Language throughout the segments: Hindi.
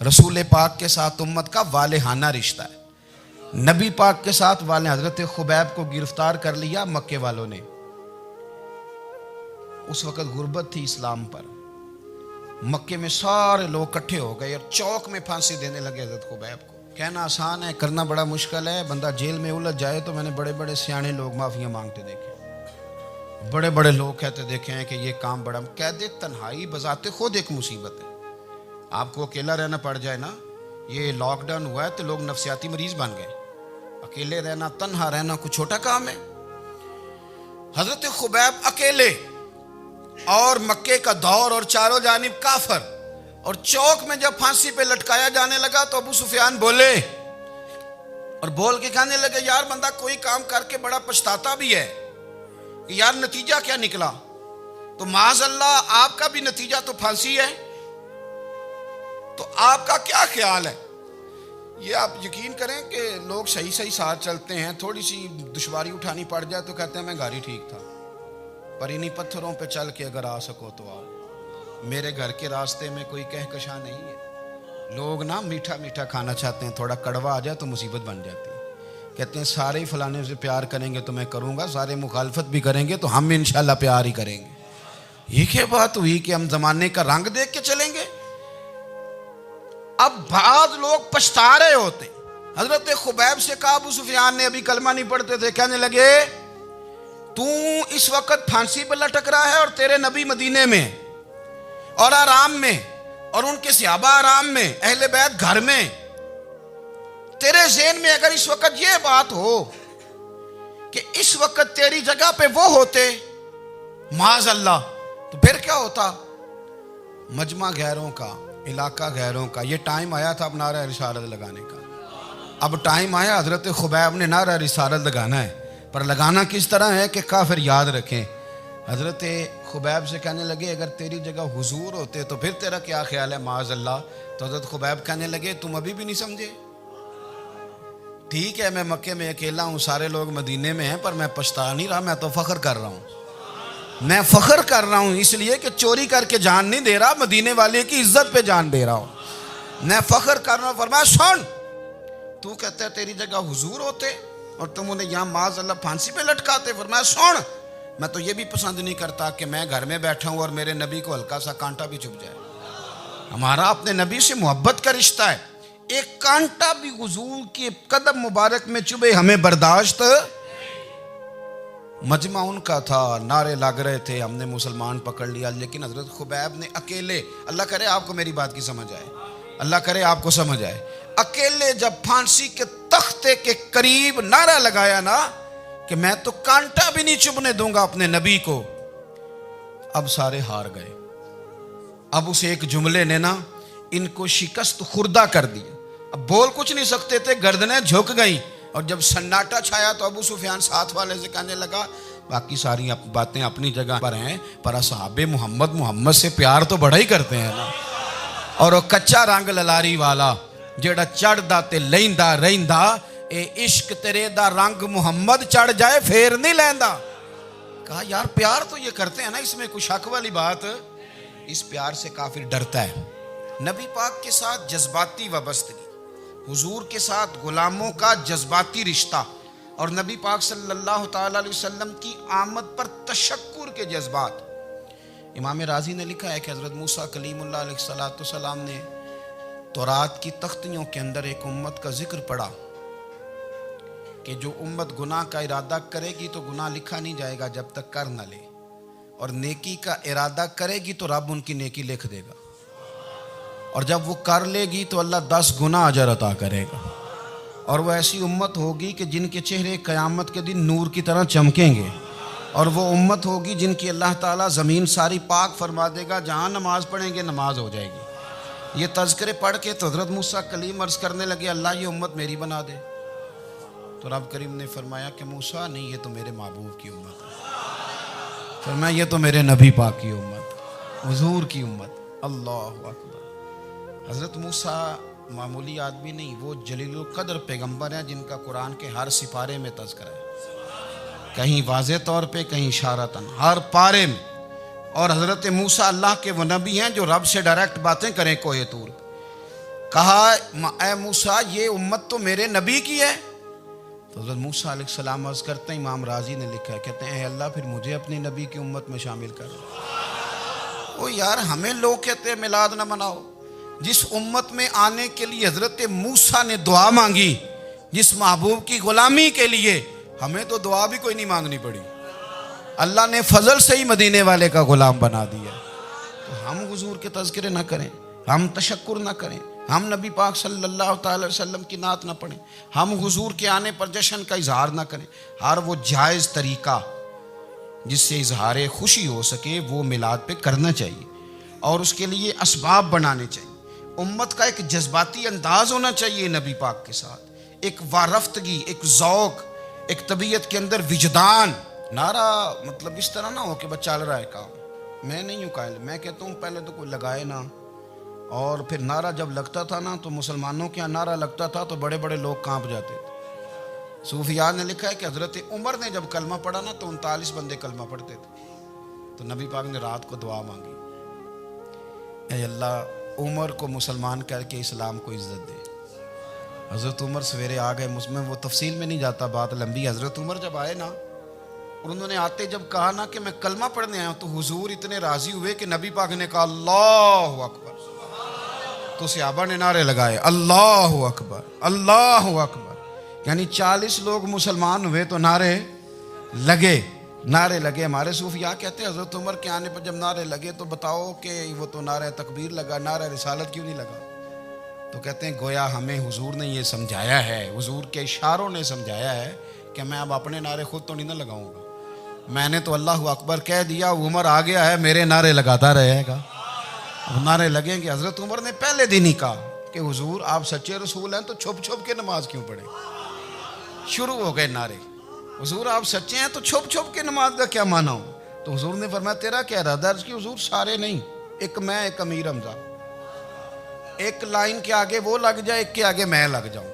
रसूल पाक के साथ उम्मत का वालेहाना रिश्ता है। नबी पाक के साथ वाले हजरत खुबैब को गिरफ्तार कर लिया मक्के वालों ने। उस वक़्त गुर्बत थी इस्लाम पर। मक्के में सारे लोग इकट्ठे हो गए और चौक में फांसी देने लगे हजरत खुबैब को। कहना आसान है, करना बड़ा मुश्किल है। बंदा जेल में उलझ जाए तो मैंने बड़े बड़े सियाने लोग माफिया मांगते देखे, बड़े बड़े लोग कहते देखे हैं कि ये काम बड़ा। कैद तन्हाई बजाते खुद एक मुसीबत है। आपको अकेला रहना पड़ जाए ना, ये लॉकडाउन हुआ है तो लोग नफसियाती मरीज बन गए। अकेले रहना, तन्हा रहना कुछ छोटा काम है। हजरत खुबैब अकेले और मक्के का दौर और चारों जानिब काफर, और चौक में जब फांसी पे लटकाया जाने लगा तो अबू सुफियान बोले और बोल के कहने लगे, यार बंदा कोई काम करके बड़ा पछताता भी है कि यार नतीजा क्या निकला। तो माज़अल्लाह आपका भी नतीजा तो फांसी है, तो आपका क्या ख्याल है। ये आप यकीन करें कि लोग सही सही साथ चलते हैं, थोड़ी सी दुश्वारी उठानी पड़ जाए तो कहते हैं मैं गाड़ी ठीक था, पर इन्हीं पत्थरों पे चल के अगर आ सको तो आओ। मेरे घर के रास्ते में कोई कहकशा नहीं है। लोग ना मीठा मीठा खाना चाहते हैं, थोड़ा कड़वा आ जाए तो मुसीबत बन जाती है। कहते हैं सारे ही फलाने से प्यार करेंगे तो मैं करूँगा, सारे मुखालफत भी करेंगे तो हम इंशाल्लाह प्यार ही करेंगे। ये क्या बात हुई कि हम जमाने का रंग देख के चलेंगे। अब बाद लोग पछता रहे होते। हजरत खुबैब से कहा अबू सुफियान ने, अभी कलमा नहीं पढ़ते थे, कहने लगे तू इस वक्त फांसी पर लटक रहा है और तेरे नबी मदीने में और आराम में, और उनके सहाबा आराम में, अहले बैत घर में। तेरे ज़हन में अगर इस वक्त ये बात हो कि इस वक्त तेरी जगह पे वो होते माज़अल्लाह, तो फिर क्या होता। मजमा गैरों का, इलाका गैरों का। ये टाइम आया था अब नारा रिसालत लगाने का। अब टाइम आया हजरत खुबैब ने नारा रिसालत लगाना है, पर लगाना किस तरह है कि काफिर याद रखें। हजरत खुबैब से कहने लगे अगर तेरी जगह हुजूर होते तो फिर तेरा क्या ख्याल है माज़अल्लाह। तो हजरत खुबैब कहने लगे तुम अभी भी नहीं समझे। ठीक है मैं मक्के में अकेला हूँ, सारे लोग मदीने में हैं, पर मैं पछता नहीं रहा, मैं तो फख्र कर रहा हूँ। मैं फख्र कर रहा हूँ इसलिए कि चोरी करके जान नहीं दे रहा, मदीने वाले की इज्जत पे जान दे रहा हूँ। मैं फख्र कर रहा हूँ। फरमाया सुन, तू कहता है तेरी जगह हुजूर होते और तुम उन्हें यहाँ माज़अल्लाह फांसी पे लटकाते। फरमाया सुन, मैं तो ये भी पसंद नहीं करता कि मैं घर में बैठा हूँ और मेरे नबी को हल्का सा कांटा भी चुभ जाए। हमारा अपने नबी से मोहब्बत का रिश्ता है। एक कांटा भी हुजूर के कदम मुबारक में चुभे हमें बर्दाश्त। मजमा उनका था, नारे लग रहे थे, हमने मुसलमान पकड़ लिया। लेकिन हजरत खुबैब ने अकेले, अल्लाह करे आपको मेरी बात की समझ आए, अल्लाह करे आपको समझ आए, अकेले जब फांसी के तख्ते के करीब नारा लगाया ना कि मैं तो कांटा भी नहीं चुभने दूंगा अपने नबी को, अब सारे हार गए। अब उस एक जुमले ने ना इनको शिकस्त खुर्दा कर दिया। अब बोल कुछ नहीं सकते थे, गर्दनें झुक गई। और जब सन्नाटा छाया तो अबू सुफियान साथ वाले से कहने लगा बाकी सारी बातें अपनी जगह पर हैं, पर असहाबे मोहम्मद से प्यार तो बड़ा ही करते हैं ना। और वो कच्चा रंग ललारी वाला जेड़ा चढ़दा ते लैंदा रहिंदा, ए इश्क तेरे दा रंग मोहम्मद चढ़ जाए फेर नहीं लैंदा। कहा यार प्यार तो ये करते हैं ना, इसमें कुछ शक वाली बात। इस प्यार से काफिर डरता है। नबी पाक के साथ जज्बाती वाबस्तगी, हुजूर के साथ गुलामों का जज्बाती रिश्ता, और नबी पाक सल्लल्लाहु ताला अलैहि वसल्लम की आमद पर तशक्कुर के जज्बात। इमाम राजी ने लिखा है कि हजरत मूसा कलीमुल्लाह अलैहिस्सलाम ने तौरात की तख्तियों के अंदर एक उम्मत का जिक्र पढ़ा कि जो उम्मत गुनाह का इरादा करेगी तो गुनाह लिखा नहीं जाएगा जब तक कर न ले, और नेकी का इरादा करेगी तो रब उनकी नेकी लिख देगा, और जब वो कर लेगी तो अल्लाह 10 गुना अजर अता करेगा। और वो ऐसी उम्मत होगी कि जिनके चेहरे क़यामत के दिन नूर की तरह चमकेंगे, और वो उम्मत होगी जिनकी अल्लाह ताला ज़मीन सारी पाक फरमा देगा, जहाँ नमाज पढ़ेंगे नमाज हो जाएगी। ये तज़किरे पढ़ के तो हज़रत मूसा कलीम अर्ज़ करने लगे अल्लाह ये उम्मत मेरी बना दे। तो रब करीम ने फरमाया कि मूसा नहीं, ये तो मेरे महबूब की उम्मत है। फरमाया ये तो मेरे नबी पाक की उम्मत, हुजूर की उम्मत। अल्लाह अकबर। हज़रत मूसा मामूली आदमी नहीं, वो जलीलुल क़द्र पैगंबर हैं जिनका कुरान के हर सिपारे में तज़किरा है, कहीं वाज़े तौर पे, कहीं इशारतन, हर पारे में। और हज़रत मूसा अल्लाह के वो नबी हैं जो रब से डायरेक्ट बातें करें कोहे तूर। कहा ए मूसा ये उम्मत तो मेरे नबी की है। तो हज़रत मूसा अलैहिस्सलाम अर्ज़ करते हैं, इमाम राजी ने लिखा है, कहते हैं अल्लाह फिर मुझे अपनी नबी की उम्मत में शामिल कर। ओ यार, हमें लोग कहते हैं मिलाद ना मनाओ। जिस उम्मत में आने के लिए हज़रत मूसा ने दुआ मांगी, जिस महबूब की गुलामी के लिए, हमें तो दुआ भी कोई नहीं मांगनी पड़ी। अल्लाह ने फजल से ही मदीने वाले का गुलाम बना दिया। तो हम हुजूर के तज़किरे ना करें, हम तशक्कुर ना करें, हम नबी पाक सल्लल्लाहु अलैहि वसल्लम की नात ना पढ़ें, हम हुजूर के आने पर जश्न का इजहार ना करें। हर वो जायज़ तरीका जिससे इजहार खुशी हो सके वो मिलाद पे करना चाहिए और उसके लिए असबाब बनाने चाहिए। उम्मत का एक जज्बाती अंदाज होना चाहिए नबी पाक के साथ, एक वारफ्तगी, एक ज़ौक़, एक तबीयत के अंदर विजदान। नारा मतलब इस तरह ना हो कि बस चल रहा है काम। मैं नहीं हूँ कायल, मैं कहता हूँ पहले तो कोई लगाए ना, और फिर नारा जब लगता था ना तो मुसलमानों के यहाँ नारा लगता था तो बड़े बड़े लोग कांप जाते थे। सूफिया ने लिखा है कि हज़रत उमर ने जब कलमा पढ़ा ना तो 39 बंदे कलमा पढ़ते थे। तो नबी पाक ने रात को दुआ मांगी, ऐ अल्लाह उमर को मुसलमान करके इस्लाम को इज़्ज़त दे। हज़रत उमर सवेरे आ गए, मुझमें वो तफसील में नहीं जाता, बात लंबी। हज़रत उमर जब आए ना और उन्होंने आते जब कहा ना कि मैं कलमा पढ़ने आया हूँ, तो हुजूर इतने राज़ी हुए कि नबी पाक ने कहा अल्लाहु अकबर। तो सहाबा ने नारे लगाए अल्लाहु अकबर, अल्लाहु अकबर। यानी 40 लोग मुसलमान हुए तो नारे लगे, नारे लगे। हमारे सूफिया कहते हैं हज़रत उमर के आने पर जब नारे लगे तो बताओ कि वो तो नारा तकबीर लगा, नारा रिसालत क्यों नहीं लगा? तो कहते हैं गोया हमें हुजूर ने ये समझाया है, हुजूर के इशारों ने समझाया है कि मैं अब अपने नारे खुद तो नहीं ना लगाऊंगा। मैंने तो अल्लाहु अकबर कह दिया, उमर आ गया है, मेरे नारे लगाता रहेगा। अब नारे लगेंगे। हज़रत उमर ने पहले दिन ही कहा कि हुजूर आप सच्चे रसूल हैं तो छुप छुप के नमाज क्यों पढ़े? शुरू हो गए नारे, हुजूर आप सच्चे हैं तो छुप छुप के नमाज का क्या माना हो? तो हुजूर ने फरमाया तेरा क्या इरादा? कि हुजूर सारे नहीं, एक मैं, एक अमीर हमजा, एक लाइन के आगे वो लग जाए, एक के आगे मैं लग जाऊं,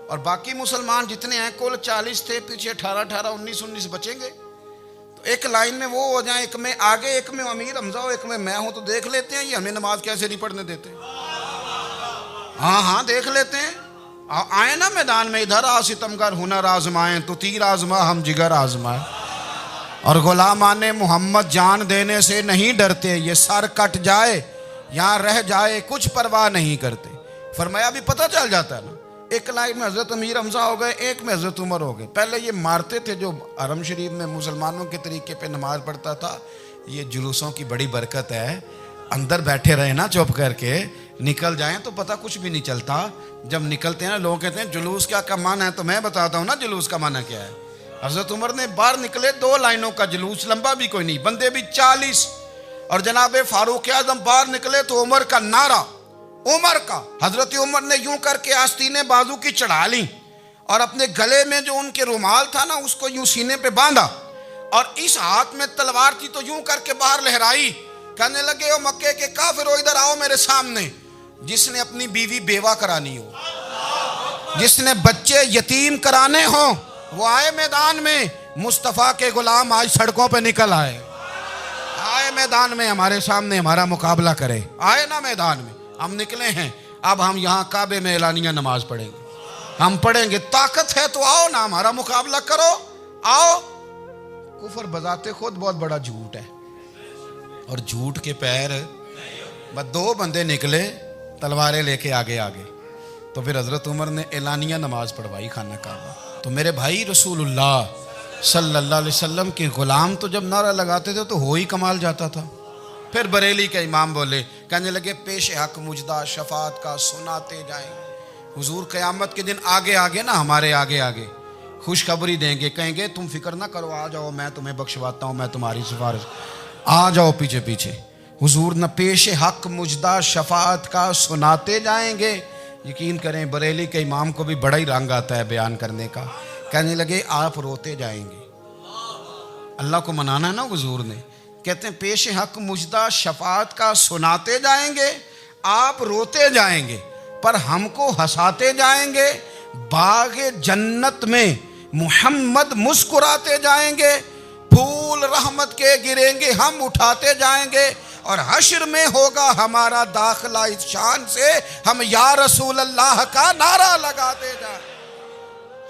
और बाकी मुसलमान जितने हैं कुल 40 थे, पीछे 18 19 बचेंगे, तो एक लाइन में वो हो जाए, एक में आगे, एक में अमीर हमजा हो, एक में मैं हूं। तो देख लेते हैं ये हमें नमाज कैसे नहीं पढ़ने देते। हाँ हाँ देख लेते हैं, आए ना मैदान में, इधर आ सितमगर हुनर आजमाएं, तो तीर आजमा हम जिगर आजमाए, और गुलामाने मोहम्मद जान देने से नहीं डरते, ये सर कट जाए यहाँ रह जाए कुछ परवाह नहीं करते। फरमाया भी पता चल जाता है ना, एक लाइन में हज़रत अमीर हमजा हो गए, एक में हज़रत उमर हो गए। पहले ये मारते थे जो हरम शरीफ में मुसलमानों के तरीके पे नमाज पढ़ता था। ये जुलूसों की बड़ी बरकत है, अंदर बैठे रहे ना चुप करके, निकल जाएं तो पता कुछ भी नहीं चलता। जब निकलते हैं ना लोग कहते हैं जुलूस क्या माना है, तो मैं बताता हूँ ना जुलूस का माना क्या है। हज़रत उमर ने बाहर निकले, 2 लाइनों का जुलूस, लंबा भी कोई नहीं, बंदे भी 40, और जनाब फारूक आजम बाहर निकले तो उमर का नारा, उमर का। हजरत उमर ने यूं करके आस्तीनें बाजू की चढ़ा ली और अपने गले में जो उनके रुमाल था ना उसको यूं सीने पे बांधा, और इस हाथ में तलवार थी तो यूं करके बाहर लहराई। कहने लगे ओ मक्के के काफिरो इधर आओ मेरे सामने। जिसने अपनी बीवी बेवा करानी हो, जिसने बच्चे यतीम कराने हो, वो आए मैदान में। मुस्तफ़ा के गुलाम आज सड़कों पे निकल आए, आए मैदान में हमारे सामने हमारा मुकाबला करे। आए ना मैदान में, हम निकले हैं। अब हम यहाँ काबे में एलानिया नमाज पढ़ेंगे, हम पढ़ेंगे। ताकत है तो आओ ना, हमारा मुकाबला करो, आओ। कुफर बजाते खुद बहुत बड़ा झूठ है, और झूठ के पैर बस 2 बंदे निकले तलवारें लेके आगे आगे। तो फिर हज़रत उमर ने एलानिया नमाज पढ़वाई खाना काबा। तो मेरे भाई रसूलुल्लाह सल्लल्लाहु अलैहि वसल्लम के गुलाम तो जब नारा लगाते थे तो हो ही कमाल जाता था। फिर बरेली के इमाम बोले, कहने लगे पेश हक मुजदा शफात का सुनाते जाएंगे। हुजूर क़यामत के दिन आगे आगे ना, हमारे आगे आगे खुशखबरी देंगे, कहेंगे तुम फिक्र ना करो, आ जाओ मैं तुम्हें बख्शवाता हूँ, मैं तुम्हारी सिफारिश, आ जाओ पीछे पीछे। हुजूर न पेश हक मुजदा शफात का सुनाते जाएंगे। यकीन करें बरेली के इमाम को भी बड़ा ही रंग आता है बयान करने का। कहने लगे आप रोते जाएंगे। अल्लाह को मनाना है ना हुजूर ने। कहते हैं पेश हक मुजदा शफात का सुनाते जाएंगे, आप रोते जाएंगे, पर हमको हंसाते जाएंगे। बागे जन्नत में मुहम्मद मुस्कुराते जाएंगे, फूल रहमत के गिरेंगे, हम उठाते जाएंगे। और हश्र में होगा हमारा दाखिला इस शान से हम या रसूल अल्लाह का नारा लगाते जाए,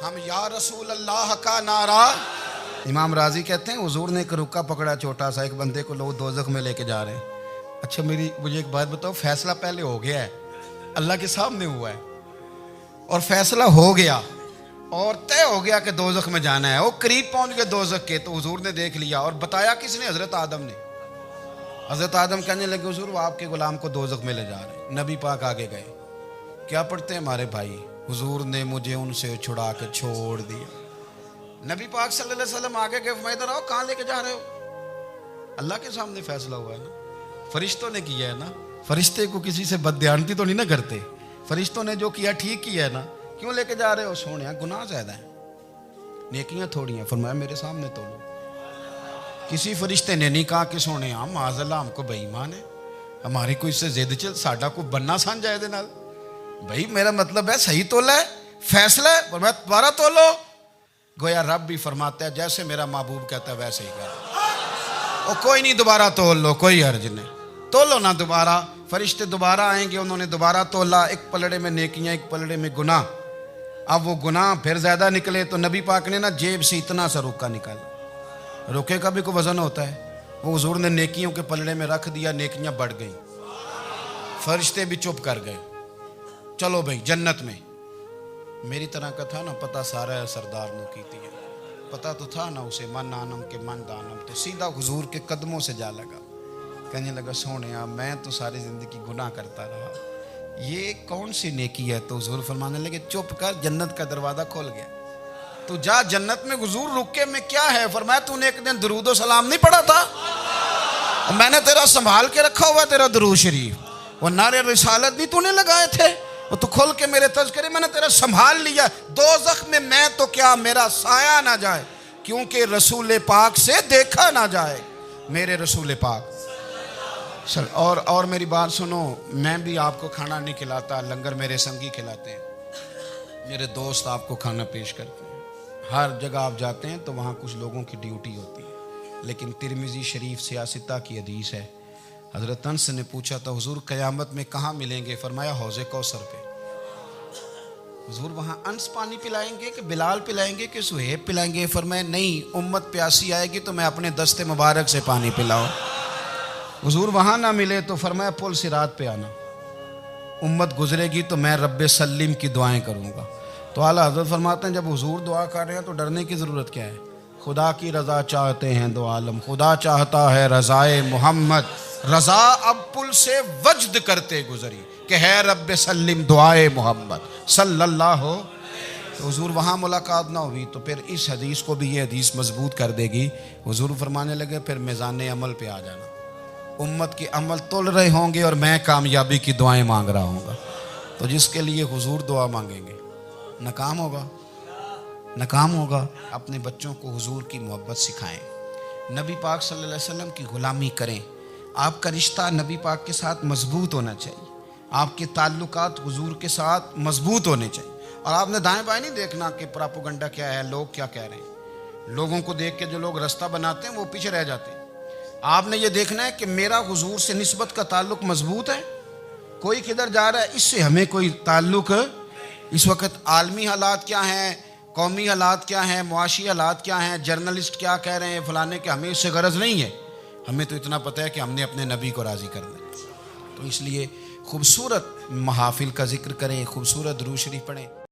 हम या रसूल अल्लाह का नारा। इमाम राजी कहते हैं हुजूर ने एक रुक्का पकड़ा छोटा सा, एक बंदे को लोग दोज़ख में लेके जा रहे हैं। अच्छा मुझे एक बात बताओ, फैसला पहले हो गया है, अल्लाह के सामने हुआ है और फैसला हो गया और तय हो गया कि दोज़ख में जाना है। वो करीब पहुंच गए दोज़ख के, तो हुजूर ने देख लिया। और बताया किसने? हजरत आदम ने। हजरत आदम कहने लगे हुजूर वो आपके गुलाम को दोज़ख में ले जा रहे हैं। नबी पाक आगे गए, क्या पढ़ते हैं हमारे भाई, हुजूर ने मुझे उनसे छुड़ा के छोड़ दिया। नबी पाक सल्लल्लाहु अलैहि वसल्लम आगे गए, फरमाया इधर आओ, कहाँ लेके जा रहे हो? अल्लाह के सामने फैसला हुआ है ना, फरिश्तों ने किया है ना। फरिश्ते को किसी से बददियानती तो नहीं ना करते, फरिश्तों ने जो किया ठीक किया है ना। क्यों लेके जा रहे हो? सोने गुनाह ज्यादा है, नेकियां थोड़ी हैं। फरमाया मेरे सामने तोलो। किसी फरिश्ते ने नहीं कहा कि सोने माज़अल्लाह हमको बेईमान है, हमारी कोई इससे जिद चल साडा को बनना सन जाए दे नाल। भाई मेरा मतलब है सही तोला है, फैसला है, फरमाया दोबारा तोलो। गोया रब भी फरमाता है जैसे मेरा महबूब कहता है वैसे ही कर। और कोई नहीं, दोबारा तोल लो, कोई हर्ज नहीं, तोलो ना दोबारा। फरिश्ते दोबारा आएंगे, उन्होंने दोबारा तोला, एक पलड़े में नेकियां एक पलड़े में गुनाह। अब वो गुनाह फिर ज्यादा निकले तो नबी पाक ने ना जेब से इतना सा रुक्का निकाला। रुके का भी कोई वजन होता है, वो हुजूर ने नेकियों के पलड़े में रख दिया, नेकियां बढ़ गई, फरिश्ते भी चुप कर गए। चलो भाई जन्नत में। मेरी तरह का था ना, पता सारा है सरदार ने की थी, पता तो था ना उसे, मन आनम के मन दानम। तो सीधा हुजूर के कदमों से जा लगा, कहने लगा सोने मैं तो सारी जिंदगी गुनाह करता रहा, ये कौन सी नेकी है? तो हुजूर फरमाने लगे चुप कर, जन्नत का दरवाजा खोल गया, तू जा जन्नत में। हुजूर रुके में क्या है? फरमाया तूने एक दिन दरूद और सलाम नहीं पढ़ा था, मैंने तेरा संभाल के रखा हुआ तेरा दरूद शरीफ, वो नारे रिसालत भी तूने लगाए थे, वो तू खोल के मेरे तज़किरे मैंने तेरा संभाल लिया। दोज़ख में मैं तो क्या मेरा साया ना जाए, क्योंकि रसूल पाक से देखा ना जाए, मेरे रसूल पाक। सर और मेरी बात सुनो, मैं भी आपको खाना नहीं खिलाता, लंगर मेरे संगी खिलाते हैं, मेरे दोस्त आपको खाना पेश करते हैं। हर जगह आप जाते हैं तो वहाँ कुछ लोगों की ड्यूटी होती है, लेकिन तिरमिज़ी शरीफ सियासता की हदीस है, हज़रत अनस ने पूछा था हुजूर क़यामत में कहाँ मिलेंगे? फरमाया हौज़े कौसर पे। हुजूर वहाँ अंस पानी पिलाएंगे कि बिलाल पिलाएंगे कि सुहेब पिलाएंगे? फरमाया नहीं, उम्मत प्यासी आएगी तो मैं अपने दस्ते मुबारक से पानी पिलाऊं। हुजूर वहाँ ना मिले तो फरमाया पुल सिरात पे आना, उम्मत गुजरेगी तो मैं रब्बे सल्लिम की दुआएं करूँगा। तो आला हज़रत फरमाते हैं जब हुजूर दुआ कर रहे हैं तो डरने की ज़रूरत क्या है? खुदा की रज़ा चाहते हैं दो आलम, खुदा चाहता है रज़ाए मोहम्मद, रज़ा अब पुल से वज्द करते गुजरी कि है रब्बे सल्लिम दुआए मोहम्मद सल्लल्लाहु। तो हुजूर वहाँ मुलाकात ना हुई तो फिर इस हदीस को भी ये हदीस मजबूत कर देगी। हुजूर फरमाने लगे फिर मिज़ान अमल पे आ जाना, उम्मत के अमल तोल रहे होंगे और मैं कामयाबी की दुआएं मांग रहा हूँगा। तो जिसके लिए हुजूर दुआ मांगेंगे नाकाम होगा, नाकाम होगा। अपने बच्चों को हुजूर की मोहब्बत सिखाएं, नबी पाक सल्लल्लाहु अलैहि वसल्लम की ग़ुलामी करें। आपका रिश्ता नबी पाक के साथ मजबूत होना चाहिए, आपके ताल्लुकात हुजूर के साथ मजबूत होने चाहिए। और आपने दाएं बाएं नहीं देखना कि प्रोपेगेंडा क्या है, लोग क्या कह रहे हैं। लोगों को देख के जो लोग रास्ता बनाते हैं वो पीछे रह जाते हैं। आपने ये देखना है कि मेरा हुजूर से निस्बत का ताल्लुक मजबूत है, कोई किधर जा रहा है इससे हमें कोई ताल्लुक। इस वक्त आलमी हालात क्या हैं, कौमी हालात क्या हैं, मुआशी हालात क्या हैं, जर्नलिस्ट क्या कह रहे हैं फलाने के, हमें इससे गरज नहीं है। हमें तो इतना पता है कि हमने अपने नबी को राज़ी करना है। तो इसलिए खूबसूरत महाफिल का जिक्र करें, खूबसूरत दुरूद शरीफ पढ़ें।